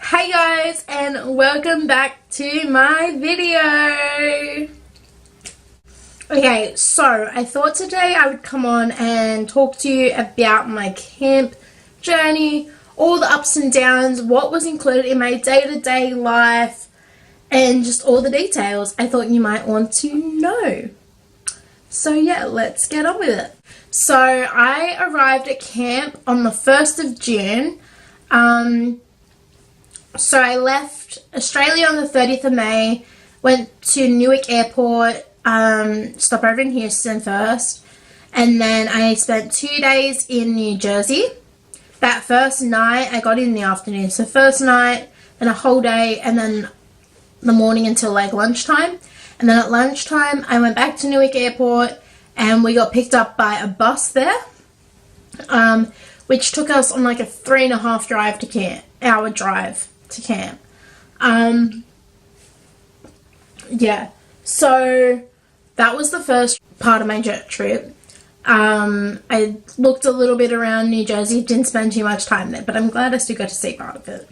Hey guys, and welcome back to my video. Okay, so I thought today I would come on and talk to you about my camp journey, all the ups and downs, what was included in my day-to-day life, and just all the details I thought you might want to know. So yeah, let's get on with it. So I arrived at camp on the 1st of June. So I left Australia on the 30th of May, went to Newark Airport, stop over in Houston first, and then I spent 2 days in New Jersey. That first night, I got in the afternoon, so first night, then a whole day, and then the morning until like lunchtime. And then at lunchtime, I went back to Newark Airport, and we got picked up by a bus there, which took us on like a 3.5 hour drive to camp. Yeah, so that was the first part of my trip. I looked a little bit around New Jersey, didn't spend too much time there, but I'm glad I still got to see part of it.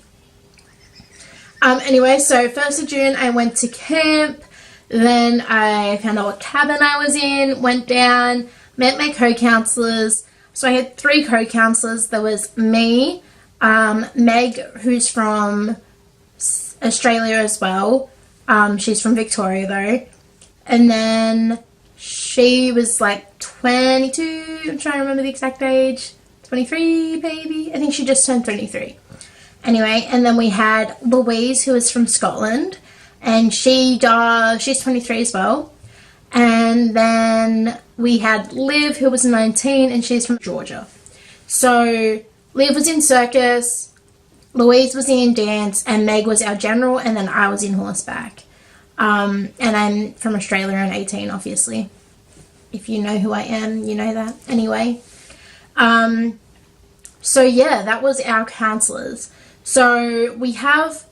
Anyway, so 1st of June I went to camp, then I found out what cabin I was in, went down, met my co-counselors. So I had 3 co-counselors. There was me, Meg, who's from Australia as well. She's from Victoria though. And then she was like 22, I'm trying to remember the exact age. 23 maybe? I think she just turned 23. Anyway, and then we had Louise, who is from Scotland, and she's 23 as well. And then we had Liv, who was 19, and she's from Georgia. So Liv was in circus, Louise was in dance, and Meg was our general, and then I was in horseback. And I'm from Australia and 18, obviously. If you know who I am, you know that. Anyway. So yeah, that was our counsellors. So we have,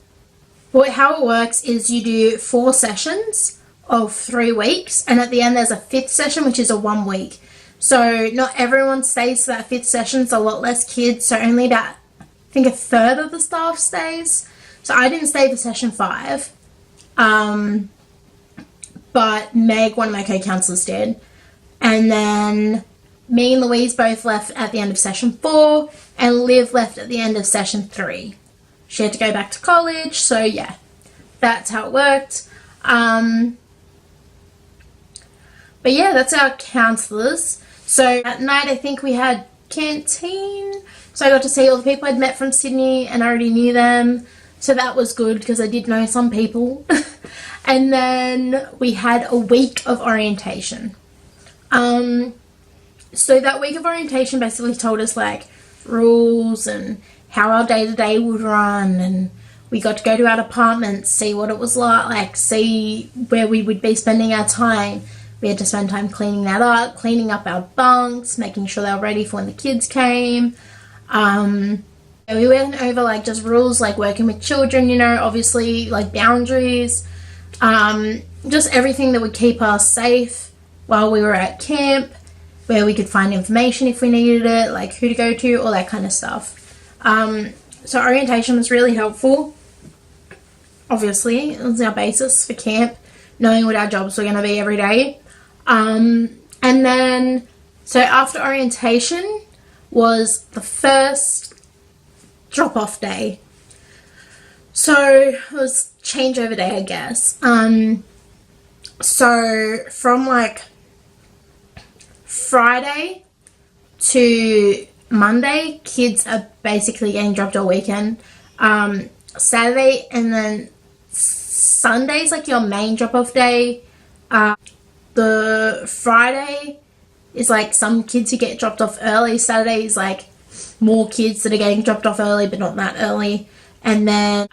how it works is you do 4 sessions of 3 weeks, and at the end there's a 5th session, which is a 1 week. So not everyone stays for that 5th session. It's a lot less kids, so only about, I think, 1/3 of the staff stays. So I didn't stay for session 5, but Meg, one of my co-counselors, did. And then me and Louise both left at the end of session 4, and Liv left at the end of session 3. She had to go back to college, so yeah, that's how it worked. But yeah, that's our counsellors. So at night, I think we had canteen. So I got to see all the people I'd met from Sydney, and I already knew them. So that was good because I did know some people. And then we had a week of orientation. So that week of orientation basically told us like rules and how our day-to-day would run, and we got to go to our apartments, see what it was like, see where we would be spending our time. We had to spend time cleaning that up, cleaning up our bunks, making sure they were ready for when the kids came. We went over like just rules like working with children, you know, obviously like boundaries, just everything that would keep us safe while we were at camp, where we could find information if we needed it, like who to go to, all that kind of stuff. So orientation was really helpful. Obviously, it was our basis for camp, knowing what our jobs were going to be every day. And then, so after orientation was the first drop-off day. So it was changeover day, I guess. So from like Friday to Monday, kids are basically getting dropped all weekend. Saturday and then Sunday's like your main drop-off day. The Friday is like some kids who get dropped off early. Saturday is like more kids that are getting dropped off early but not that early. And then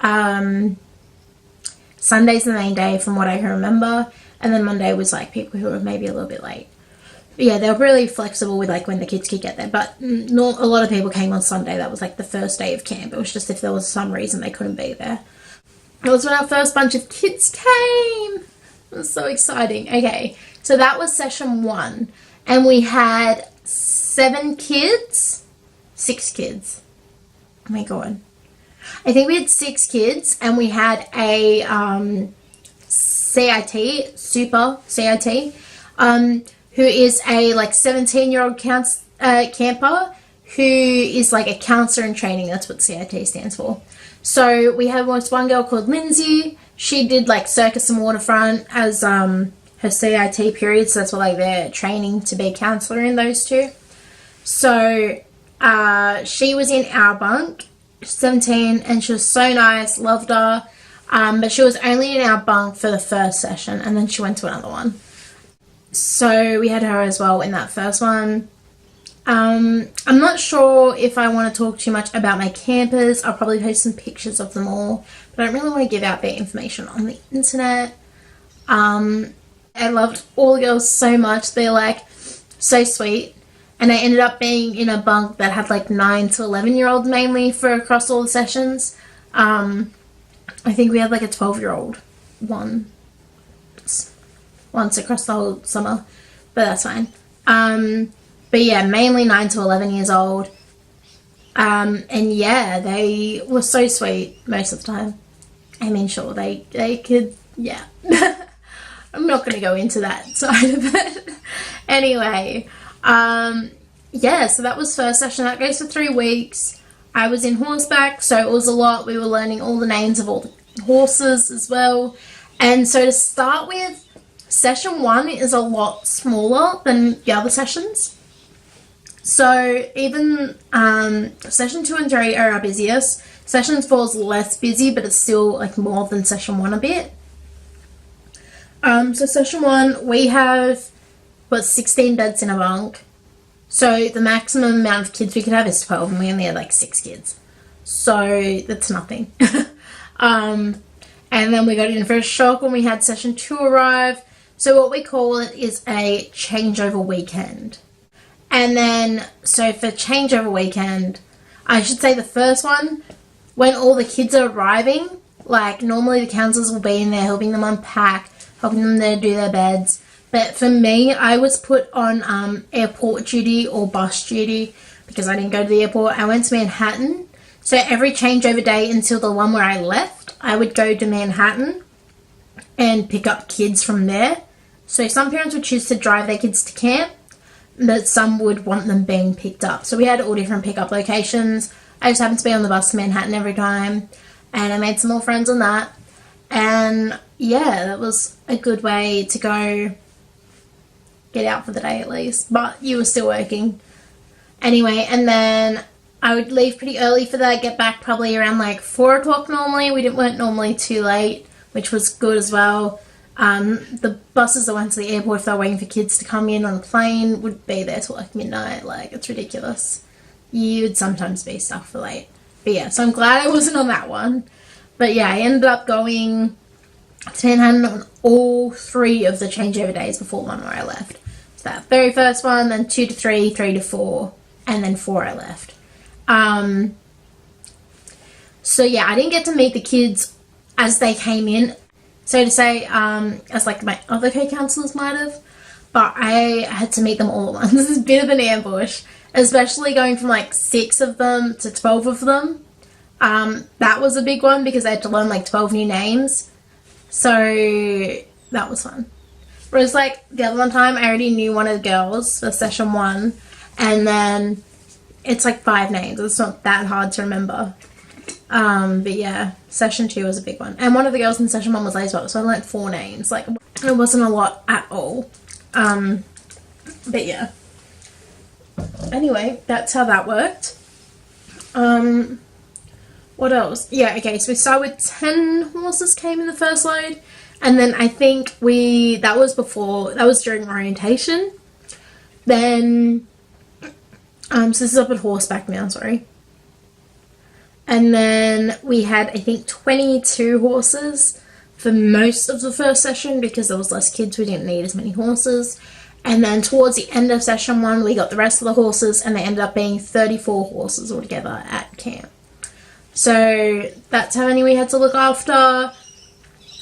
Sunday's the main day from what I can remember. And then Monday was like people who were maybe a little bit late. But yeah, they were really flexible with like when the kids could get there. But not a lot of people came on Sunday. That was like the first day of camp. It was just if there was some reason they couldn't be there. It was when our first bunch of kids came. It was so exciting. Okay, so that was session 1. And we had 7 kids. 6 kids. Oh my god. I think we had 6 kids, and we had a CIT, super CIT, who is a like 17-year-old camper who is like a counsellor in training. That's what CIT stands for. So we had one girl called Lindsay. She did like circus and waterfront as her CIT period, so that's what like they're training to be a counsellor in those two. So she was in our bunk, 17, and she was so nice, loved her. But she was only in our bunk for the first session, and then she went to another one. So we had her as well in that first one. I'm not sure if I want to talk too much about my campers. I'll probably post some pictures of them all, but I don't really want to give out their information on the internet. I loved all the girls so much. They're like so sweet. And I ended up being in a bunk that had like 9 to 11-year-olds mainly for across all the sessions. I think we had like a 12-year-old once across the whole summer, but that's fine. But yeah, mainly 9 to 11 years old. And yeah, they were so sweet most of the time. I mean, sure, they could, yeah. I'm not going to go into that side of it. Anyway, yeah, so that was first session. That goes for 3 weeks. I was in horseback, so it was a lot. We were learning all the names of all the horses as well. And so to start with, session 1 is a lot smaller than the other sessions. So even session 2 and 3 are our busiest. Session 4 is less busy, but it's still like more than session 1 a bit. So session 1, we have 16 beds in a bunk. So the maximum amount of kids we could have is 12, and we only had like 6 kids. So that's nothing. And then we got in for a shock when we had session 2 arrive. So what we call it is a changeover weekend. And then, so for changeover weekend, I should say the first one, when all the kids are arriving, like normally the counsellors will be in there helping them unpack, helping them to do their beds. But for me, I was put on airport duty or bus duty because I didn't go to the airport. I went to Manhattan. So every changeover day until the one where I left, I would go to Manhattan and pick up kids from there. So some parents would choose to drive their kids to camp, but some would want them being picked up. So we had all different pickup locations. I just happened to be on the bus to Manhattan every time, and I made some more friends on that. And yeah, that was a good way to go get out for the day at least, but you were still working. Anyway, and then I would leave pretty early for that, get back probably around like 4 o'clock normally. We weren't normally too late, which was good as well. The buses that went to the airport, if they were waiting for kids to come in on a plane, would be there till like midnight. Like, it's ridiculous. You'd sometimes be stuck for late. But yeah, so I'm glad I wasn't on that one. But yeah, I ended up going to Manhattan on all 3 of the changeover days before the one where I left. So that very first one, then 2 to 3, 3 to 4, and then 4 I left. So yeah, I didn't get to meet the kids as they came in, so to say, as like my other co-counsellors might have, but I had to meet them all at once. This is a bit of an ambush, especially going from like 6 of them to 12 of them. That was a big one because I had to learn like 12 new names. So that was fun. Whereas like the other one time, I already knew one of the girls for session 1, and then it's like 5 names. It's not that hard to remember. But yeah, session 2 was a big one. And one of the girls in session 1 was late as well, so I learned 4 names. Like, it wasn't a lot at all. But yeah. Anyway, that's how that worked. What else? Yeah, okay, so we started with 10 horses came in the first load. And then I think that was during orientation. Then, so this is up at horseback now, sorry. And then we had, I think, 22 horses for most of the first session because there was less kids. We didn't need as many horses. And then towards the end of session 1, we got the rest of the horses, and they ended up being 34 horses altogether at camp. So that's how many we had to look after.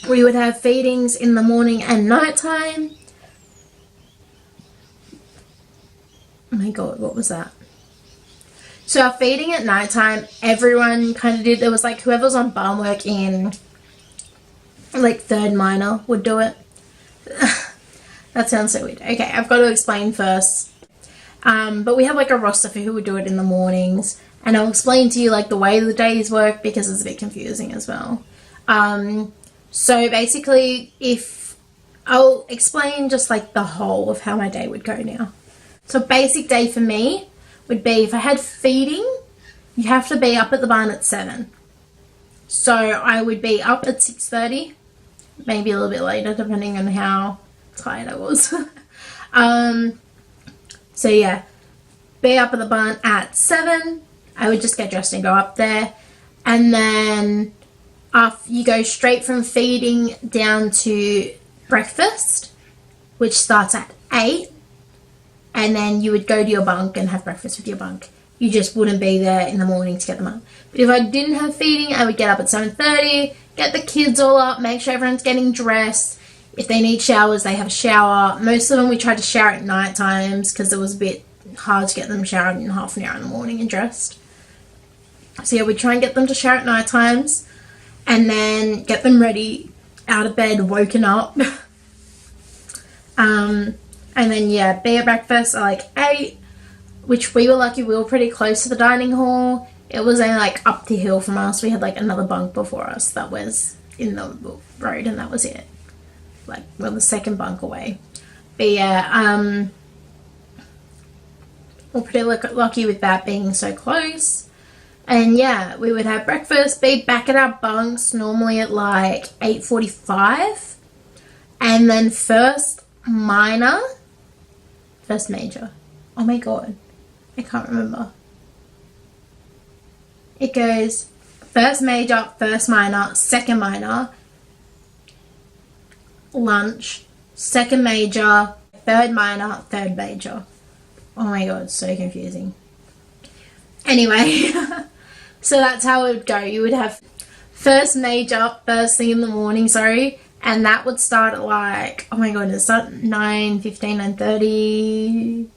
We would have feedings in the morning and night time. Oh my god, what was that? So our feeding at nighttime, everyone kind of did. There was like whoever's on barn work in like third minor would do it. That sounds so weird. Okay, I've got to explain first. But we have like a roster for who would do it in the mornings, and I'll explain to you like the way the days work because it's a bit confusing as well. So basically, if I'll explain just like the whole of how my day would go now. So basic day for me would be, if I had feeding, you have to be up at the barn at 7. So I would be up at 6:30, maybe a little bit later depending on how tired I was. So yeah, be up at the barn at 7. I would just get dressed and go up there, and then you go straight from feeding down to breakfast, which starts at 8, and then you would go to your bunk and have breakfast with your bunk. You just wouldn't be there in the morning to get them up. But if I didn't have feeding, I would get up at 7:30, get the kids all up, make sure everyone's getting dressed. If they need showers, they have a shower. Most of them we tried to shower at night times because it was a bit hard to get them showered in half an hour in the morning and dressed. So yeah, we try and get them to shower at night times, and then get them ready, out of bed, woken up. And then yeah, be at breakfast at like 8, which we were lucky, we were pretty close to the dining hall. It was only like up the hill from us. We had like another bunk before us that was in the road, and that was it. Like, we're the second bunk away. But yeah, we're pretty lucky with that being so close. And yeah, we would have breakfast, be back at our bunks normally at like 8:45, and then first major. Oh my god, I can't remember. It goes first major, first minor, second minor, lunch, second major, third minor, third major. Oh my god, so confusing. Anyway, so that's how it would go. You would have first major, first thing in the morning, and that would start at like, oh my god, it started at 9:15, 9:30.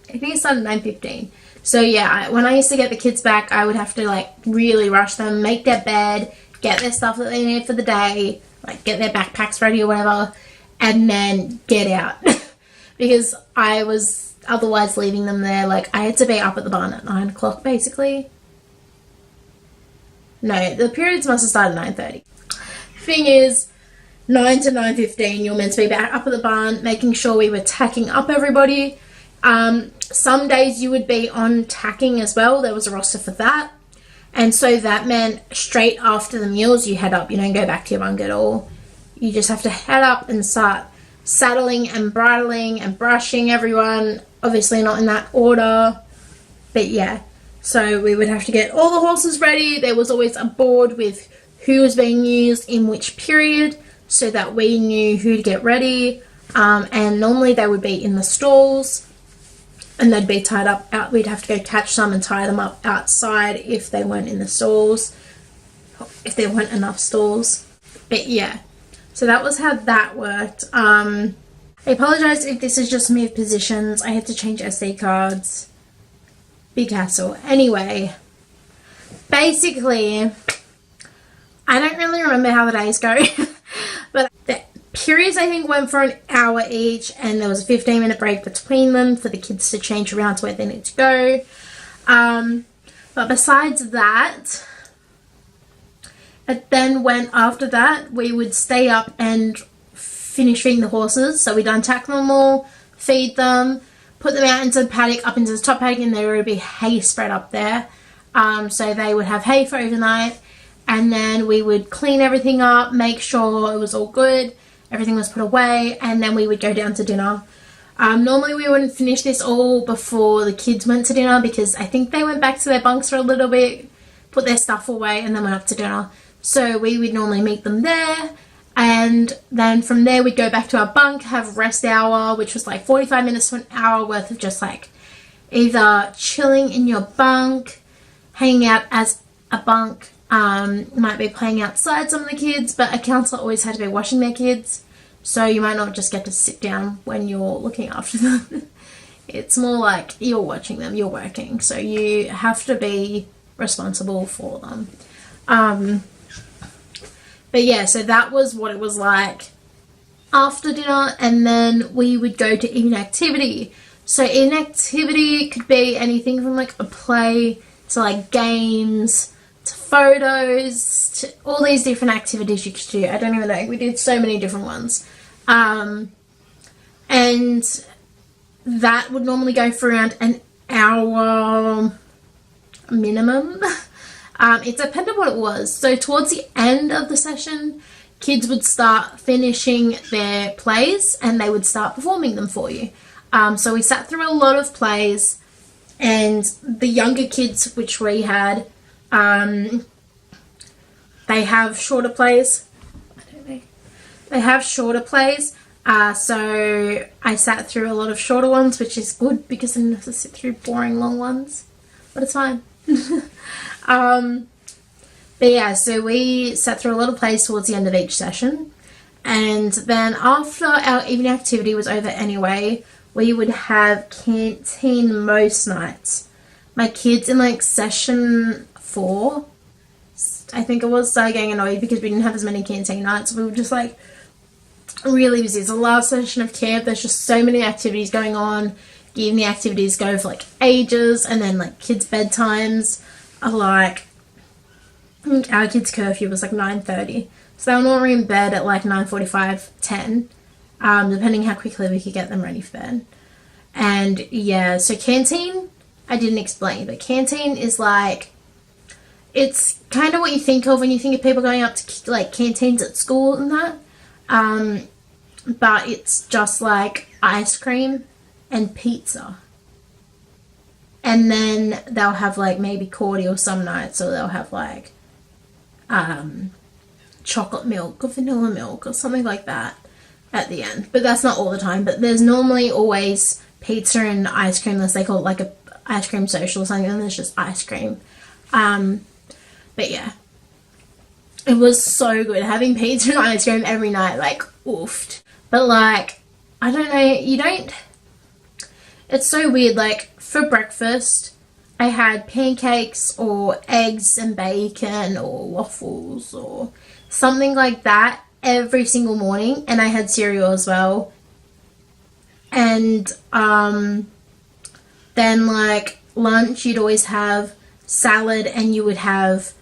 I think it started at 9:15. So yeah, when I used to get the kids back, I would have to like really rush them, make their bed, get their stuff that they need for the day, like get their backpacks ready or whatever, and then get out. Because I was otherwise leaving them there. Like, I had to be up at the barn at 9 o'clock basically. No, the periods must have started at 9:30. Thing is, 9 to 9:15, you're meant to be back up at the barn, making sure we were tacking up everybody. Some days you would be on tacking as well. There was a roster for that. And so that meant straight after the meals you head up. You don't go back to your bunk at all. You just have to head up and start saddling and bridling and brushing everyone. Obviously not in that order. But yeah. So we would have to get all the horses ready. There was always a board with who was being used in which period, so that we knew who to get ready. And normally they would be in the stalls, and they'd be tied up out. We'd have to go catch some and tie them up outside if they weren't in the stalls, if there weren't enough stalls. But yeah, so that was how that worked. I apologise if this is just me with positions. I had to change SD cards. Big hassle. Anyway, basically, I don't really remember how the days go, but the periods I think went for an hour each, and there was a 15-minute break between them for the kids to change around to where they need to go. But besides that, it then went after that, we would stay up and finish feeding the horses. So we'd untack them all, feed them, put them out into the paddock, up into the top paddock, and there would be hay spread up there. So they would have hay for overnight, and then we would clean everything up, make sure it was all good, everything was put away, and then we would go down to dinner. Normally we wouldn't finish this all before the kids went to dinner, because I think they went back to their bunks for a little bit, put their stuff away, and then went up to dinner. So we would normally meet them there, and then from there we'd go back to our bunk, have rest hour, which was like 45 minutes to an hour worth of just like either chilling in your bunk, hanging out as a bunk, might be playing outside some of the kids, but a counsellor always had to be washing their kids, so you might not just get to sit down when you're looking after them. It's more like you're watching them, you're working, so you have to be responsible for them. But yeah, so that was what it was like after dinner, and then we would go to evening activity. So evening activity could be anything from like a play to like games to photos to all these different activities you could do. I don't even know, we did so many different ones. And that would normally go for around an hour minimum. It depended what it was. So towards the end of the session, kids would start finishing their plays and they would start performing them for you. So we sat through a lot of plays, and the younger kids, which we had, they have shorter plays. I don't know. They have shorter plays. So I sat through a lot of shorter ones, which is good because I didn't have to sit through boring long ones. But it's fine. But yeah, so we sat through a lot of plays towards the end of each session. And then after our evening activity was over anyway, we would have canteen most nights. My kids in like session 4, I think it was, started getting annoyed because we didn't have as many canteen nights. We were just like really busy. It's the last session of camp. There's just so many activities going on. The evening activities go for like ages, and then like kids' bedtimes are like, I think our kids' curfew was like 9:30. So they were normally in bed at like 9:45, 10. Depending how quickly we could get them ready for bed. And yeah, so canteen, I didn't explain, but canteen is like, it's kind of what you think of when you think of people going up to like canteens at school and that. But it's just like ice cream and pizza. And then they'll have like maybe cordial some nights, or they'll have like chocolate milk or vanilla milk or something like that at the end. But that's not all the time. But there's normally always pizza and ice cream, unless they call it like a ice cream social or something, and there's just ice cream. But yeah, it was so good having pizza and ice cream every night, like oofed. But like, I don't know, it's so weird. Like for breakfast I had pancakes or eggs and bacon or waffles or something like that every single morning, and I had cereal as well. And then like lunch, you'd always have salad, and you would have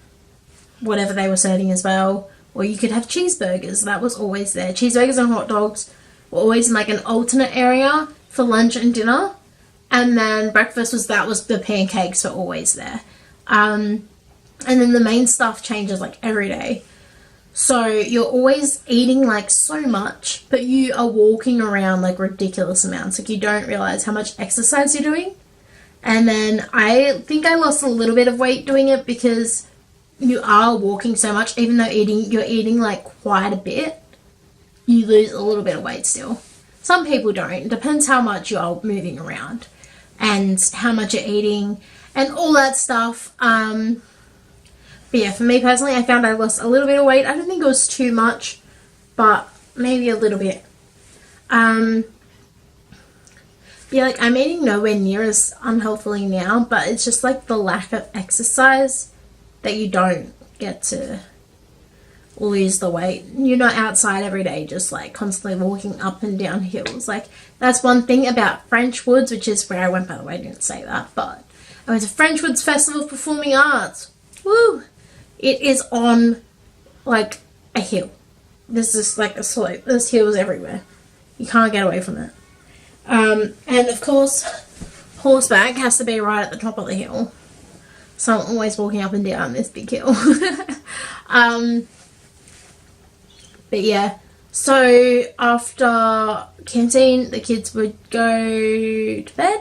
whatever they were serving as well, or you could have cheeseburgers. That was always there. Cheeseburgers and hot dogs were always in like an alternate area for lunch and dinner. And then breakfast was the pancakes were always there. And then the main stuff changes like every day. So you're always eating like so much, but you are walking around like ridiculous amounts. Like you don't realize how much exercise you're doing. And then I think I lost a little bit of weight doing it because you are walking so much. Even though you're eating like quite a bit, you lose a little bit of weight still. Some people don't. It depends how much you are moving around and how much you're eating and all that stuff. But yeah, for me personally, I found I lost a little bit of weight. I don't think it was too much, but maybe a little bit. Yeah, like I'm eating nowhere near as unhealthily now, but it's just like the lack of exercise that you don't get to lose the weight. You're not outside every day just like constantly walking up and down hills. Like that's one thing about French Woods, which is where I went, by the way. I didn't say that, but I went to French Woods Festival of Performing Arts. Woo! It is on like a hill. There's just like a slope. There's hills everywhere. You can't get away from it. And of course, horseback has to be right at the top of the hill. So I'm always walking up and down this big hill. But yeah, so after canteen, the kids would go to bed.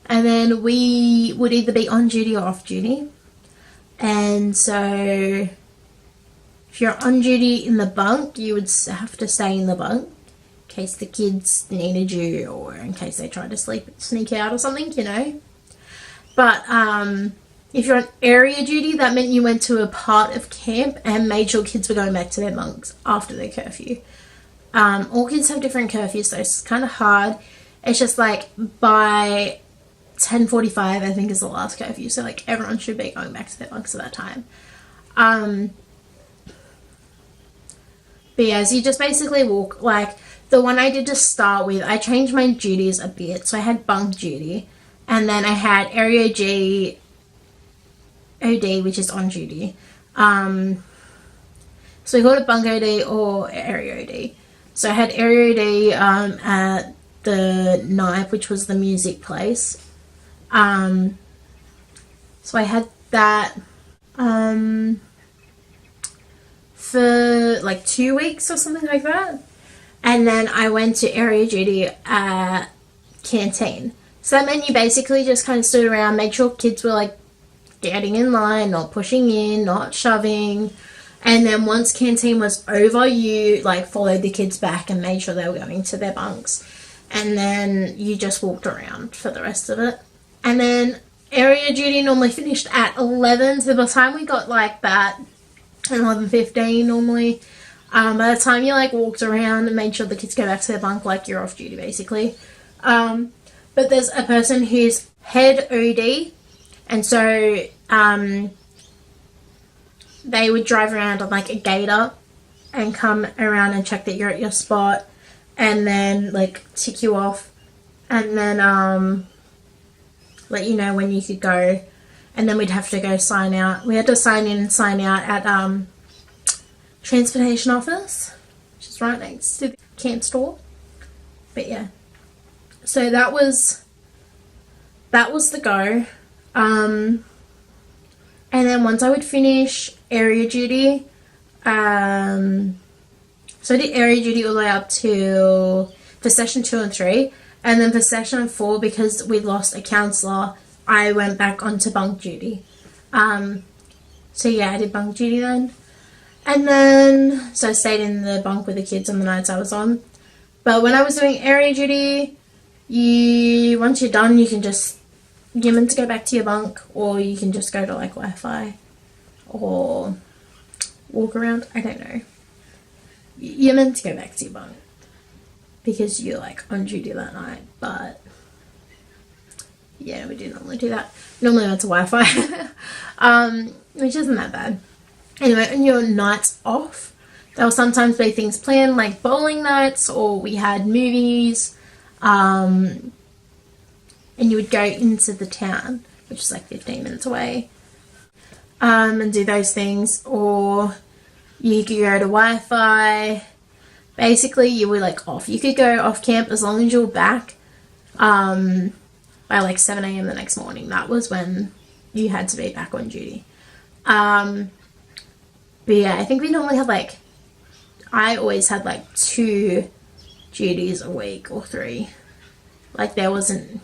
And then we would either be on duty or off duty. And so if you're on duty in the bunk, you would have to stay in the bunk in case the kids needed you, or in case they tried to sneak out or something, you know. But if you're on area duty, that meant you went to a part of camp and made sure kids were going back to their bunks after their curfew. All kids have different curfews, so it's kind of hard. It's just like by 10:45 I think is the last curfew, so like everyone should be going back to their bunks at that time. But yeah, so you just basically walk, like the one I did to start with, I changed my duties a bit. So I had bunk duty, and then I had area G OD, which is on duty. So we called it bunk OD or area OD. So I had area OD at the Knife, which was the music place. So I had that for like 2 weeks or something like that. And then I went to area duty at canteen. So that meant you basically just kind of stood around, made sure kids were like getting in line, not pushing in, not shoving. And then once canteen was over, you like followed the kids back and made sure they were going to their bunks. And then you just walked around for the rest of it. And then area duty normally finished at 11. So by the time we got like that, 11:15 normally, by the time you like walked around and made sure the kids go back to their bunk, like you're off duty basically. But there's a person who's head OD, and so they would drive around on like a gator and come around and check that you're at your spot, and then like tick you off, and then let you know when you could go. And then we'd have to go sign out. We had to sign in and sign out at transportation office, which is right next to the camp store. But yeah, so that was the go. And then once I would finish area duty, so I did area duty all the way up to for session 2 and 3, and then for session 4, because we lost a counsellor, I went back onto bunk duty. So yeah, I did bunk duty then. And then, so I stayed in the bunk with the kids on the nights I was on. But when I was doing area duty, once you're done, you can just, you're meant to go back to your bunk, or you can just go to like Wi-Fi or walk around. I don't know. You're meant to go back to your bunk because you're like on duty that night, but yeah, we do normally do that. Normally went to Wi-Fi, which isn't that bad. Anyway, on your nights off, there will sometimes be things planned like bowling nights, or we had movies, and you would go into the town, which is like 15 minutes away, and do those things, or you could go to Wi-Fi. Basically, you were like off. You could go off camp as long as you were back by like 7 a.m. the next morning. That was when you had to be back on duty. But yeah, I think we normally had like, I always had like 2 duties a week or 3. Like there wasn't,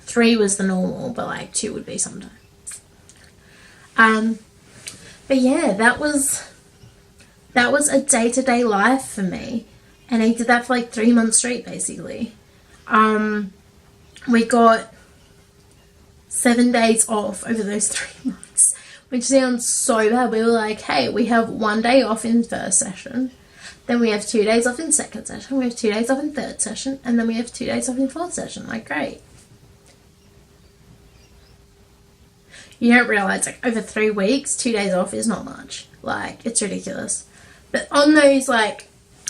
3 was the normal, but like 2 would be sometimes. But yeah, that was a day-to-day life for me, and I did that for like 3 months straight basically. We got 7 days off over those 3 months, which sounds so bad. We were like, hey, we have 1 day off in first session, then we have 2 days off in second session, we have 2 days off in third session, and then we have 2 days off in fourth session. Like, great. You don't realise, like, over 3 weeks, 2 days off is not much. Like, it's ridiculous. But on those, like,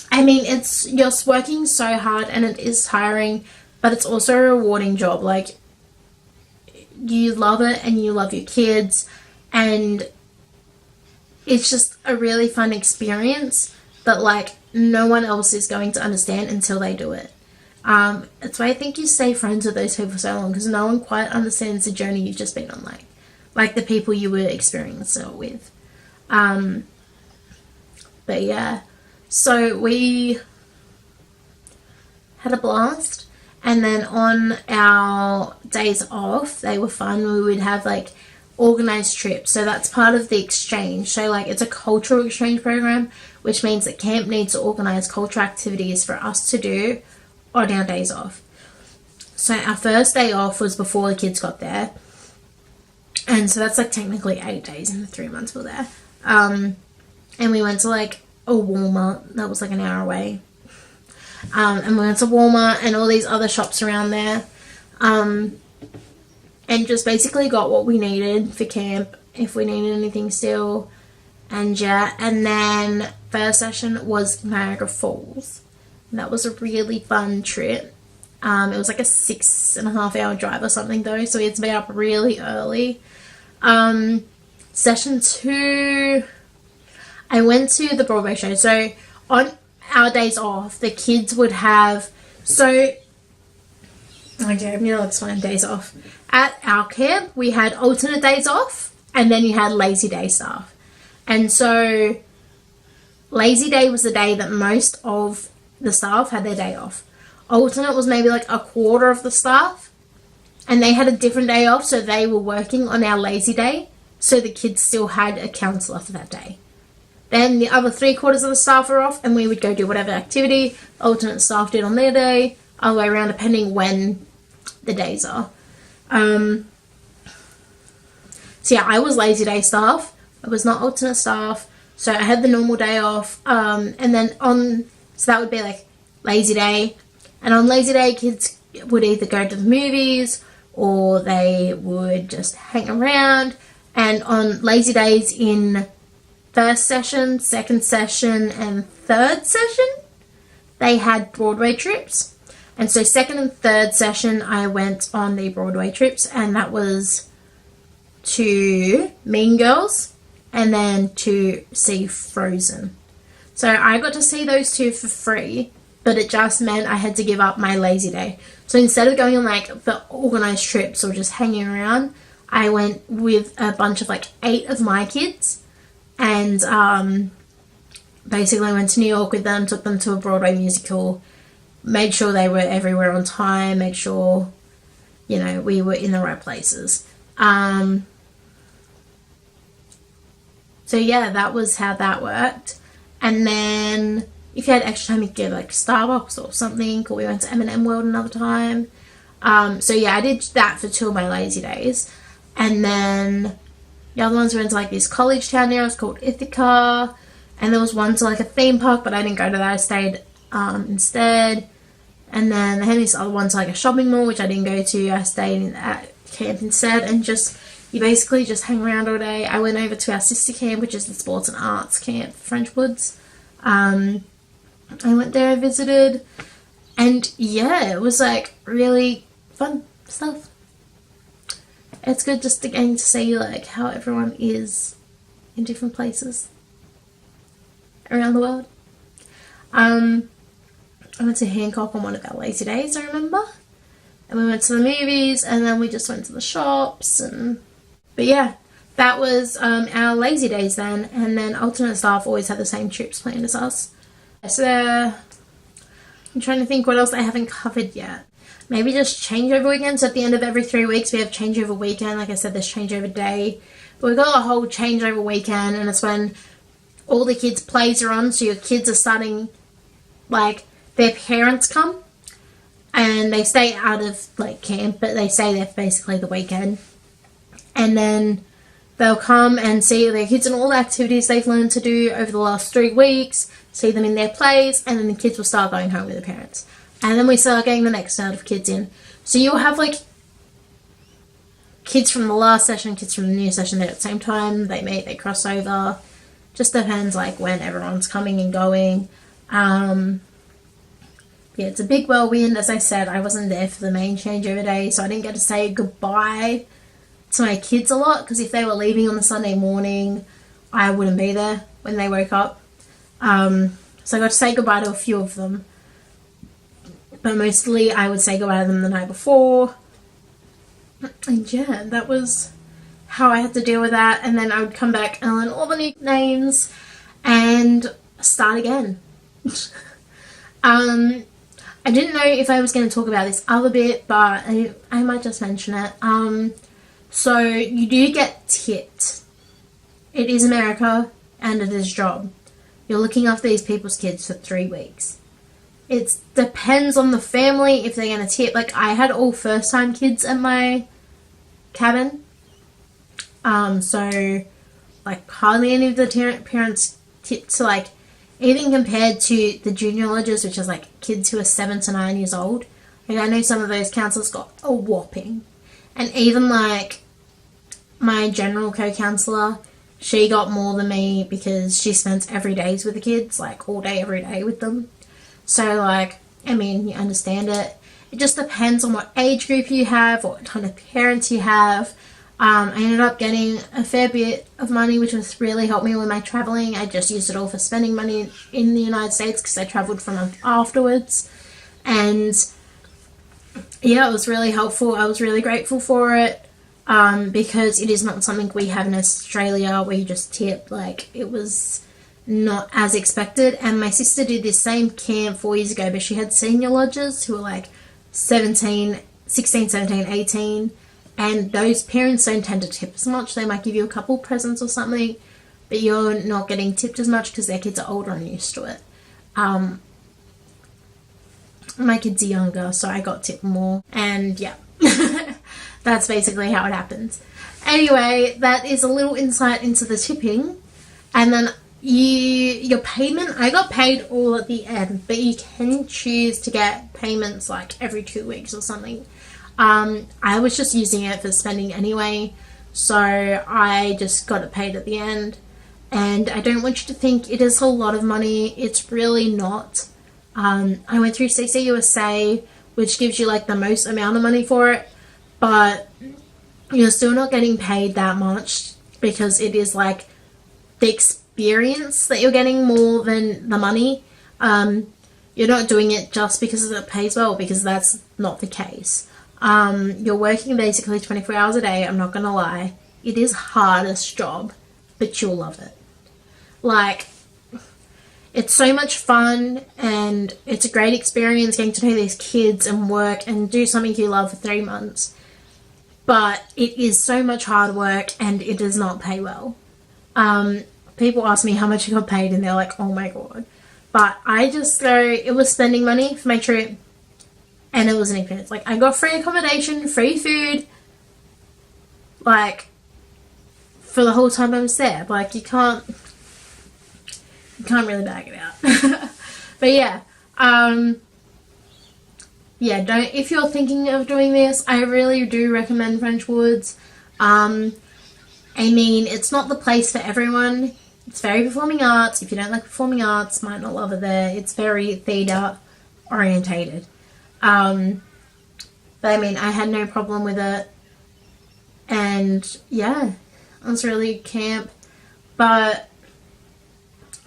I mean, you're working so hard and it is tiring, but it's also a rewarding job. Like, you love it and you love your kids, and it's just a really fun experience that like no one else is going to understand until they do it. It's why I think you stay friends with those people for so long, because no one quite understands the journey you've just been on, like the people you were experiencing it with. But yeah, so we had a blast. And then on our days off, they were fun. We would have like organised trips. So that's part of the exchange. So like it's a cultural exchange program, which means that camp needs to organise cultural activities for us to do on our days off. So our first day off was before the kids got there. And so that's like technically 8 days in the 3 months we were there. And we went to like a Walmart that was like an hour away. and we went to Walmart and all these other shops around there, and just basically got what we needed for camp, if we needed anything still. And yeah, and then first session was Niagara Falls. And that was a really fun trip. It was like a 6.5 hour drive or something though, so we had to be up really early. Session 2, I went to the Broadway show. So on our days off, the kids would have, okay, I'm going to explain days off. At our camp, we had alternate days off, and then you had lazy day stuff. And so lazy day was the day that most of the staff had their day off. Alternate was maybe like a quarter of the staff, and they had a different day off, so they were working on our lazy day, so the kids still had a counsellor for that day. Then the other 3/4 of the staff were off, and we would go do whatever activity alternate staff did on their day, all the way around, depending when the days are. So yeah, I was lazy day staff. I was not alternate staff, so I had the normal day off. And then so that would be like lazy day. And on lazy day, kids would either go to the movies or they would just hang around. And on lazy days in first session, second session, and third session, they had Broadway trips. And so second and third session, I went on the Broadway trips, and that was to Mean Girls and then to see Frozen. So I got to see those two for free, but it just meant I had to give up my lazy day. So instead of going on like the organised trips or just hanging around, I went with a bunch of like 8 of my kids, and basically went to New York with them, took them to a Broadway musical, made sure they were everywhere on time, made sure, you know, we were in the right places. So yeah, that was how that worked. And then if you had extra time, you could go like Starbucks or something, or we went to M&M World another time. So yeah, I did that for 2 of my lazy days. And then the other ones went to like this college town there, it was called Ithaca. And there was one to like a theme park, but I didn't go to that, I stayed instead. And then they had this other one to like a shopping mall, which I didn't go to, I stayed at camp instead. And just, you basically just hang around all day. I went over to our sister camp, which is the sports and arts camp, French Woods. I went there, I visited, and yeah, it was like really fun stuff. It's good just getting to see like how everyone is in different places around the world. I went to Hancock on one of our lazy days, I remember, and we went to the movies, and then we just went to the shops, but yeah, that was our lazy days then. And then alternate staff always had the same trips planned as us. So I'm trying to think what else I haven't covered yet. Maybe just changeover weekends. So at the end of every 3 weeks we have changeover weekend. Like I said, there's changeover day, but we've got a whole changeover weekend, and it's when all the kids' plays are on. So your kids are starting, like, their parents come and they stay out of like camp, but they stay there for basically the weekend, and then they'll come and see their kids and all the activities they've learned to do over the last 3 weeks, see them in their plays, and then the kids will start going home with their parents. And then we start getting the next set of kids in. So you'll have like kids from the last session, kids from the new session there at the same time. They meet, they cross over. Just depends like when everyone's coming and going. Yeah, it's a big whirlwind. As I said, I wasn't there for the main changeover day, so I didn't get to say goodbye to my kids a lot, because if they were leaving on the Sunday morning, I wouldn't be there when they woke up. So I got to say goodbye to a few of them, but mostly I would say goodbye to them the night before. And yeah, that was how I had to deal with that. And then I would come back and learn all the new names and start again. I didn't know if I was going to talk about this other bit, but I might just mention it. So you do get tipped. It is America, and it is a job. You're looking after these people's kids for 3 weeks. It depends on the family if they're going to tip. Like, I had all first-time kids at my cabin. So, like, hardly any of the parents tipped to, like, even compared to the junior lodges, which is like kids who are 7 to 9 years old. Like, I know some of those counsellors got a whopping. And even like my general co-counsellor, she got more than me because she spends every day with the kids, like all day, every day with them. So like, I mean, you understand it. It just depends on what age group you have, or what kind of parents you have. I ended up getting a fair bit of money, which has really helped me with my travelling. I just used it all for spending money in the United States because I travelled for a month afterwards. And yeah, it was really helpful. I was really grateful for it. Because it is not something we have in Australia where you just tip. Like, it was not as expected. And my sister did this same camp 4 years ago, but she had senior lodges who were like 16, 17, 18, and those parents don't tend to tip as much. They might give you a couple presents or something, but you're not getting tipped as much because their kids are older and used to it. My kids are younger, so I got tipped more, and yeah. That's basically how it happens. Anyway, that is a little insight into the tipping. And then your payment, I got paid all at the end, but you can choose to get payments like every 2 weeks or something. I was just using it for spending anyway, so I just got it paid at the end. And I don't want you to think it is a lot of money. It's really not. I went through CCUSA, which gives you like the most amount of money for it, but you're still not getting paid that much because it is like the experience that you're getting more than the money. You're not doing it just because it pays well, because that's not the case. You're working basically 24 hours a day. I'm not gonna lie, it is hardest job, but you'll love it. Like, it's so much fun, and it's a great experience getting to know these kids and work and do something you love for 3 months. But it is so much hard work, and it does not pay well. People ask me how much I got paid, and they're like, oh my god. But I just go, it was spending money for my trip, and it was an experience. Like, I got free accommodation, free food, like, for the whole time I was there. Like, you can't really bag it out. But yeah, yeah, if you're thinking of doing this, I really do recommend French Woods. I mean, it's not the place for everyone. It's very performing arts. If you don't like performing arts, might not love it there. It's very theatre orientated. But I mean, I had no problem with it. And yeah, it was really camp. But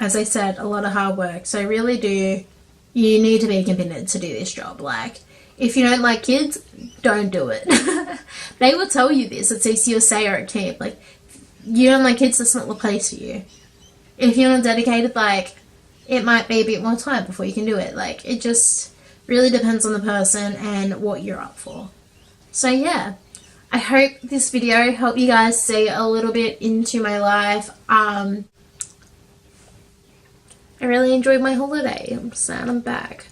as I said, a lot of hard work. So you need to be committed to do this job. Like, if you don't like kids, don't do it. They will tell you this at CCUSA or at camp. Like, you don't like kids, that's not the place for you. If you're not dedicated, like, it might be a bit more time before you can do it. Like, it just really depends on the person and what you're up for. So yeah, I hope this video helped you guys see a little bit into my life. I really enjoyed my holiday. I'm sad I'm back.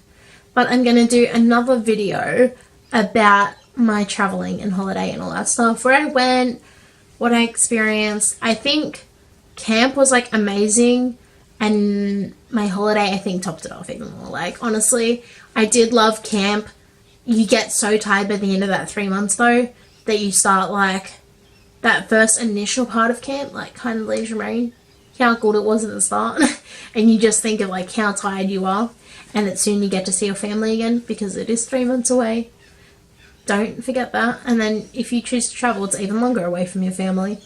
But I'm going to do another video about my traveling and holiday and all that stuff. Where I went, what I experienced. I think camp was like amazing. And my holiday, I think, topped it off even more. Like, honestly, I did love camp. You get so tired by the end of that 3 months, though, that you start, like, that first initial part of camp, like, kind of leaves your brain. How good it was at the start. And you just think of, like, how tired you are. And that soon you get to see your family again, because it is 3 months away. Don't forget that. And then if you choose to travel, it's even longer away from your family.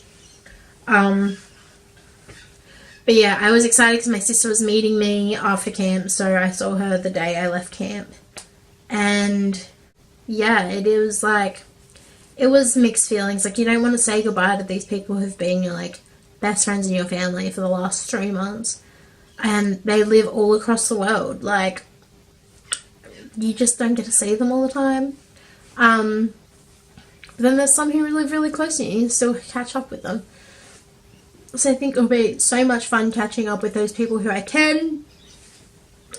But yeah, I was excited because my sister was meeting me after camp, so I saw her the day I left camp. And yeah, it was like, it was mixed feelings. Like, you don't want to say goodbye to these people who've been your, like, best friends in your family for the last 3 months. And they live all across the world. Like, you just don't get to see them all the time. But then there's some who live really close to you and you still catch up with them. So I think it'll be so much fun catching up with those people who I can.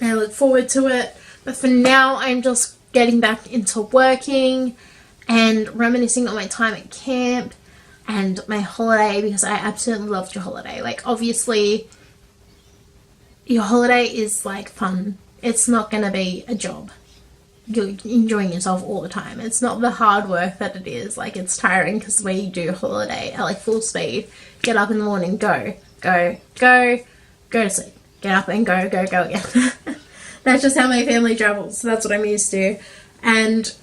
I look forward to it. But for now, I'm just getting back into working and reminiscing on my time at camp and my holiday, because I absolutely loved your holiday. Like, obviously, your holiday is like fun. It's not going to be a job. You're enjoying yourself all the time. It's not the hard work that it is. Like, it's tiring because we do holiday at like full speed. Get up in the morning, go to sleep. Get up and go again. That's just how my family travels. So that's what I'm used to. And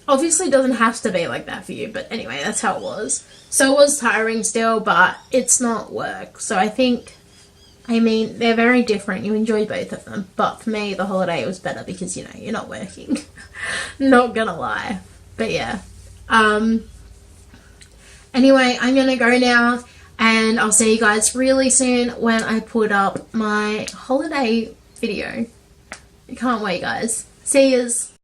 obviously it doesn't have to be like that for you, but anyway, that's how it was. So it was tiring still, but it's not work. So I think, I mean, they're very different. You enjoy both of them. But for me, the holiday was better because, you know, you're not working. Not gonna lie. But yeah. Anyway, I'm gonna go now. And I'll see you guys really soon when I put up my holiday video. I can't wait, guys. See yous.